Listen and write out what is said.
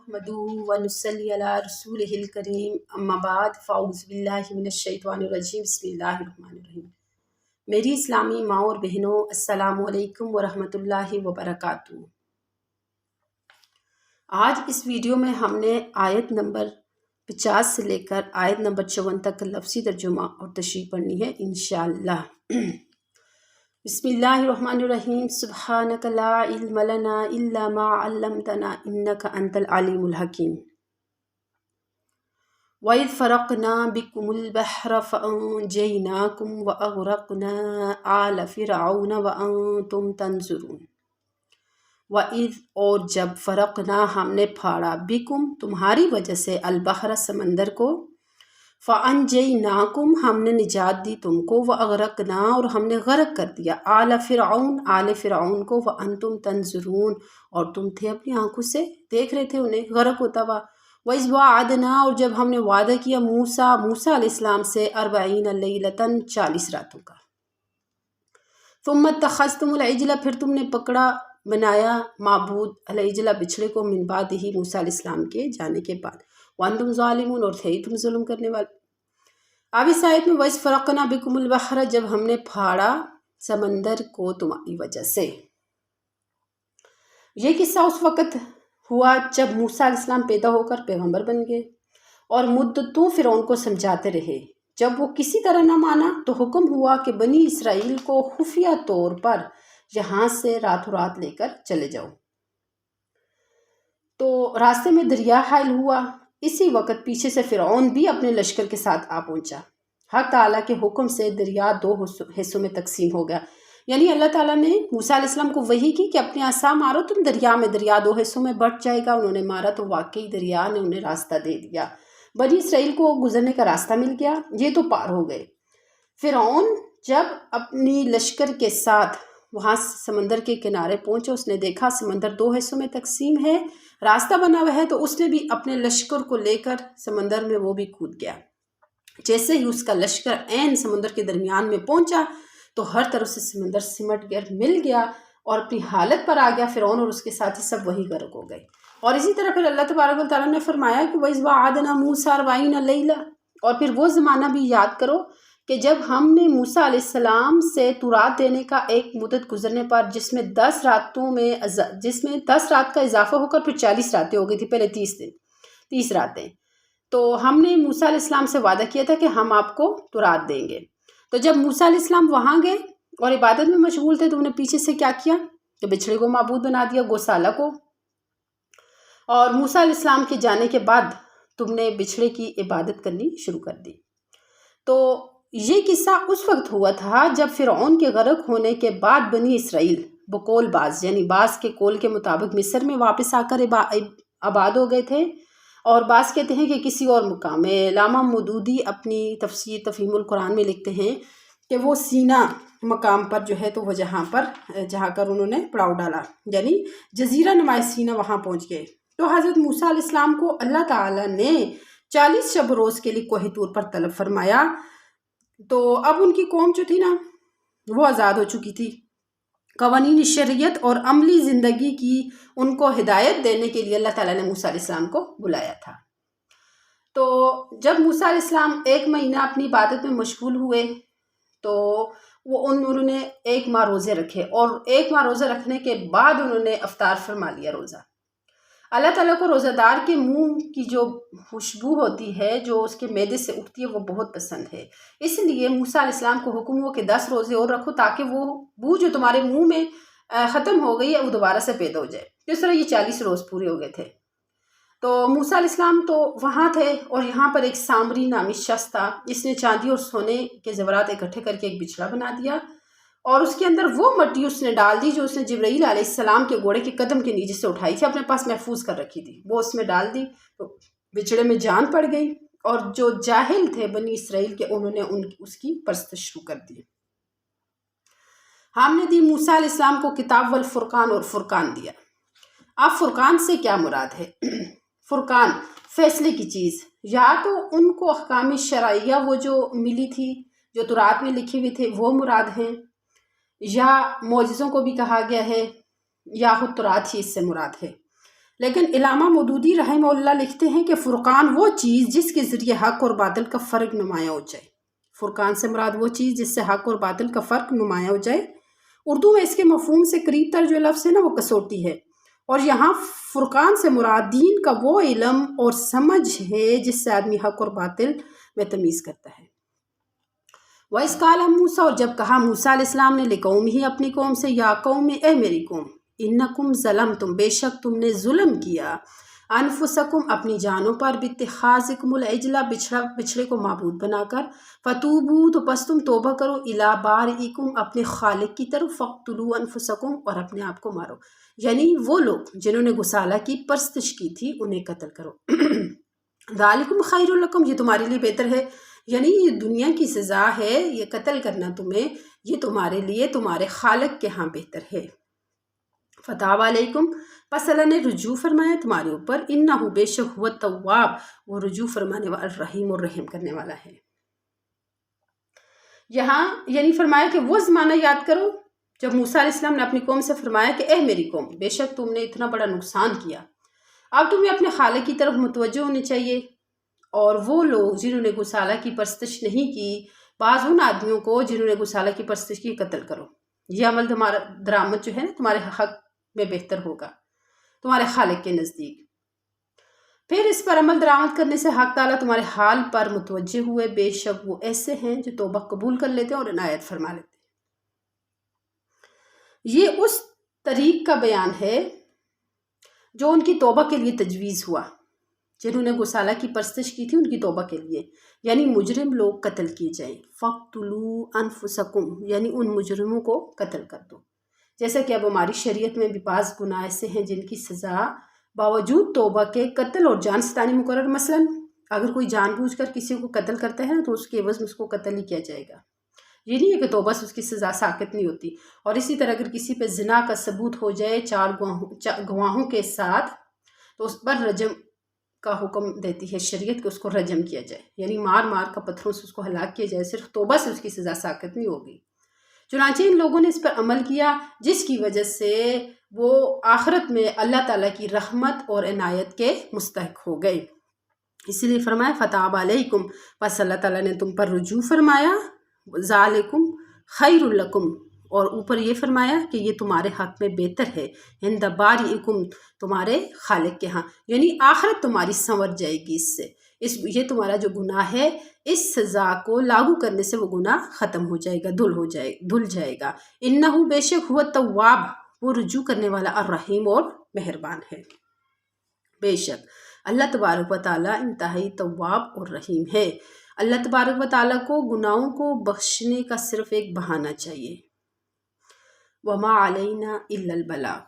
नहमदुहु व नुसल्ली अला रसूलिहिल करीम अम्मा बाद फ़ाऊज़ु बिल्लाहि मिनश शैतानिर रजीम बिस्मिल्लाहिर रहमानिर रहीम। मेरी इस्लामी माँ और बहनों, अस्सलामु अलैकुम व रहमतुल्लाहि व बरकातुहू। आज इस वीडियो में हमने आयत नंबर 50 से लेकर आयत नंबर 54 तक का लफ्ज़ी तर्जुमा और तशरीह पढ़नी है इंशाअल्लाह। बिस्मिल्लाहिर्रहमानिर्रहीम। सुब्हानक ला इल्म लना इल्ला मा अल्लमतना इन्नका अंतल अलीमुल हकीम। वइज़ फ़रक़ना बिकुमुल बहर फ़अंजयनाकुम व अग़रक़ना आल फ़िरऔन व अंतुम तंज़ुरून। वइज़ और जब फ़रक़ना हमने फाड़ा बिकुम तुम्हारी वजह से अल बहर समंदर को, फ़अंजयनाकुम हमने निजात दी तुमको, व अग़रक़ना और हमने गरक कर दिया आल फ़िरऔन को, व अंतुम तंज़ुरून और तुम थे अपनी आंखों से देख रहे थे उन्हें गरक होता हुआ। वइज़ वाअदना और जब हमने वादा किया मूसा अलैहिस्सलाम से 40 लैलतन 40 रातों का। सुम्मा तख़ज़्तुमुल इज्ल फिर तुमने पकड़ा बनाया माबूद अल इज्ल बिछड़े को मिन बादिही मूसा अलैहिस्सलाम के जाने के बाद। वअंतुम ज़ालिमून और थे तुम जुल्म करने वाले। अब इस आयत में वइज़ फ़रक़ना बिकुमुल बहर जब हमने फाड़ा समंदर को तुम्हारी वजह से। ये किस्सा उस वक़्त हुआ जब मूसा अलैहिस्सलाम पैदा होकर पैगंबर बन गए और मुद्दतों फ़िरौन को समझाते रहे। जब वो किसी तरह न माना तो हुक्म हुआ कि बनी इसराइल को खुफिया तौर पर यहाँ से रातों रात लेकर चले जाओ। तो रास्ते में दरिया हायल हुआ। इसी वक्त पीछे से फ़िरौन भी अपने लश्कर के साथ आ पहुंचा। हक़ ताला के हुक्म से दरिया 2 हिस्सों में तकसीम हो गया। यानी अल्लाह ताला ने मूसा अलैहिस्सलाम को वही की कि अपने आसा मारो तुम दरिया में, दरिया 2 हिस्सों में बंट जाएगा। उन्होंने मारा तो वाकई दरिया ने उन्हें रास्ता दे दिया। बनी इसराइल को गुजरने का रास्ता मिल गया। ये तो पार हो गए। फ़िरौन जब अपनी लश्कर के साथ वहाँ समंदर के किनारे पहुंचे, उसने देखा समंदर 2 हिस्सों में तकसीम है, रास्ता बना हुआ है, तो उसने भी अपने लश्कर को लेकर समंदर में वो भी कूद गया। जैसे ही उसका लश्कर ऐन समंदर के दरमियान में पहुंचा तो हर तरफ से समंदर सिमट गया, मिल गया और अपनी हालत पर आ गया। फ़िरौन और उसके साथी सब वही गर्क हो गए। और इसी तरह फिर अल्लाह तबारक व तआला ने फरमाया कि वइज़ वाअदना मूसा 40 लैला, और फिर वो ज़माना भी याद करो कि जब हमने मूसा अलैहिस्सलाम से तुरात देने का एक मुद्दत गुजरने पर जिसमें 10 रात का इजाफा होकर फिर 40 रातें हो गई थी। पहले 30 रातें। तो हमने मूसा अलैहिस्सलाम से वादा किया था कि हम आपको तुरात देंगे। तो जब मूसा अलैहिस्सलाम वहाँ गए और इबादत में मशगूल थे तो उन्होंने पीछे से क्या किया कि बिछड़े को माबूद बना दिया, गौसाला को। और मूसा अलैहिस्सलाम के जाने के बाद तुमने बिछड़े की इबादत करनी शुरू कर दी। तो ये किस्सा उस वक्त हुआ था जब फ़िरऔन के गरक होने के बाद बनी इसराइल बकौल बाज़ यानी बाज़ के कौल के मुताबिक मिस्र में वापस आकर आबाद हो गए थे। और बाज़ कहते हैं कि किसी और मुकाम में। अल्लामा मौदूदी अपनी तफसीर तफ़हीमुल कुरान में लिखते हैं कि वो सीना मकाम पर जो है तो वो जहाँ कर उन्होंने पड़ाव डाला, यानी जजीरा नुमा सीना वहाँ पहुँच गए। तो हज़रत मूसा अलैहिस्सलाम को अल्लाह ताला ने 40 शब रोज़ के लिए कोहे तूर पर तलब फरमाया। तो अब उनकी कौम जो थी ना वो आज़ाद हो चुकी थी। कवानीन शरीयत और अमली ज़िंदगी की उनको हिदायत देने के लिए अल्लाह ताला ने मूसा अलैहिस्सलाम को बुलाया था। तो जब मूसा अलैहिस्सलाम 1 महीना अपनी इबादत में मशगूल हुए तो उन्होंने 1 माह रोज़े रखे, और 1 माह रोज़े रखने के बाद उन्होंने अफ्तार फरमा लिया रोज़ा। अल्लाह ताला को रोज़ादार के मुंह की जो खुशबू होती है, जो उसके मैदे से उठती है, वो बहुत पसंद है। इसलिए मूसा अलैहिस्सलाम को हुक्म हुआ कि 10 रोज़े और रखो ताकि वो बू जो तुम्हारे मुंह में ख़त्म हो गई है वो दोबारा से पैदा हो जाए। इस तरह ये 40 रोज़ पूरे हो गए थे। तो मूसा अलैहिस्सलाम तो वहाँ थे और यहाँ पर एक सामरी नामी शख्स था। इसने चांदी और सोने के ज़ेवरात इकट्ठे करके एक बिछड़ा बना दिया और उसके अंदर वो मट्टी उसने डाल दी जो उसने जिब्राईल अलैहिस्सलाम के घोड़े के कदम के नीचे से उठाई थी, अपने पास महफूज कर रखी थी, वो उसमें डाल दी। तो बिछड़े में जान पड़ गई और जो जाहिल थे बनी इसराइल के उन्होंने उसकी परस्तिश शुरू कर दी। हमने दी मूसा अलैहिस्सलाम को किताब वल फुरकान, और फुरकान दिया। अब फुरकान से क्या मुराद है? फुरकान फैसले की चीज़, या तो उनको अहकाम शरइया वो जो मिली थी जो तुरात में लिखी हुई थे वो मुराद हैं, या मौजिज़ों को भी कहा गया है, या खुद तुरात ही इससे मुराद है। لیکن علامہ مودودی رحمہ اللہ لکھتے ہیں کہ فرقان وہ چیز جس کے ذریعے حق اور باطل کا فرق نمایاں ہو جائے۔ فرقان سے مراد وہ چیز جس سے حق اور باطل کا فرق نمایاں ہو جائے۔ اردو میں اس کے مفہوم سے قریب تر جو لفظ ہے نا وہ کسوٹی ہے، اور یہاں فرقان سے مراد دین کا وہ علم اور سمجھ ہے جس سے آدمی حق اور باطل میں تمیز کرتا ہے۔ وَإِذْ قَالَ مُوسیٰ، اور جب کہا موسیٰ علیہ السلام نے لِقَوْمِهِ اپنی قوم سے، یا قوم، اے میری قوم، انکم ظلمتم، بے شک تم نے ظلم کیا، انفسکم اپنی جانوں پر، باتخاذکم العجل بچھڑے کو معبود بنا کر، فتوبو تو پس تم توبہ کرو، الی بارئکم اپنے خالق کی طرف، فاقتلوا انفسکم اور اپنے آپ کو مارو، یعنی وہ لوگ جنہوں نے گسالہ کی پرستش کی تھی انہیں قتل کرو۔ ذالکم خیر لکم، یہ تمہارے لیے بہتر ہے، یعنی یہ دنیا کی سزا ہے، یہ قتل کرنا تمہیں، یہ تمہارے لیے تمہارے خالق کے ہاں بہتر ہے۔ فتاب علیکم، پس اللہ نے رجوع فرمایا تمہارے اوپر، انہ بے شک ہوا التواب، وہ رجوع فرمانے والا، الرحیم اور رحم کرنے والا ہے۔ یہاں یعنی فرمایا کہ وہ زمانہ یاد کرو جب موسیٰ علیہ السلام نے اپنی قوم سے فرمایا کہ اے میری قوم، بے شک تم نے اتنا بڑا نقصان کیا، اب تمہیں اپنے خالق کی طرف متوجہ ہونے چاہیے، اور وہ لوگ جنہوں نے گسالہ کی پرستش نہیں کی، بعض ان آدمیوں کو جنہوں نے گسالہ کی پرستش کی قتل کرو، یہ عمل درآمد جو ہے نا تمہارے حق میں بہتر ہوگا تمہارے خالق کے نزدیک۔ پھر اس پر عمل درآمد کرنے سے حق تعالیٰ تمہارے حال پر متوجہ ہوئے، بے شک وہ ایسے ہیں جو توبہ قبول کر لیتے ہیں اور عنایت فرما لیتے ہیں۔ یہ اس طریق کا بیان ہے جو ان کی توبہ کے لیے تجویز ہوا، جنہوں نے گسالہ کی پرستش کی تھی ان کی توبہ کے لیے، یعنی مجرم لوگ قتل کیے جائیں، فَاقْتُلُوا أَنفُسَكُمْ، یعنی ان مجرموں کو قتل کر دو۔ جیسا کہ اب ہماری شریعت میں بھی بعض گناہ ایسے ہیں جن کی سزا باوجود توبہ کے قتل اور جان ستانی مقرر، مثلا اگر کوئی جان بوجھ کر کسی کو قتل کرتا ہے تو اس کے عوض میں اس کو قتل ہی کیا جائے گا، یہ نہیں ہے کہ توبہ سے اس کی سزا ساقط نہیں ہوتی۔ اور اسی طرح اگر کسی پہ زنا کا ثبوت ہو جائے 4 گواہوں کے ساتھ تو اس پر رجم کا حکم دیتی ہے شریعت کہ اس کو رجم کیا جائے، یعنی مار مار کا پتھروں سے اس کو ہلاک کیا جائے، صرف توبہ سے اس کی سزا ساقط نہیں ہوگی۔ چنانچہ ان لوگوں نے اس پر عمل کیا جس کی وجہ سے وہ آخرت میں اللہ تعالیٰ کی رحمت اور عنایت کے مستحق ہو گئے، اسی لیے فرمایا فتاب علیکم، پس اللہ تعالیٰ نے تم پر رجوع فرمایا، ذالکم خیر لکم، اور اوپر یہ فرمایا کہ یہ تمہارے حق میں بہتر ہے، عند بارئکم تمہارے خالق کے ہاں، یعنی آخرت تمہاری سنور جائے گی اس سے، یہ تمہارا جو گناہ ہے اس سزا کو لاگو کرنے سے وہ گناہ ختم ہو جائے گا، دھل جائے گا۔ انہ بے شک ہوا التواب، وہ رجوع کرنے والا، الرحیم اور مہربان ہے۔ بے شک اللہ تبارک و تعالیٰ انتہائی تواب اور رحیم ہے۔ اللہ تبارک و تعالیٰ کو گناہوں کو بخشنے کا صرف ایک بہانہ چاہیے۔ وما علینا الا البلاغ۔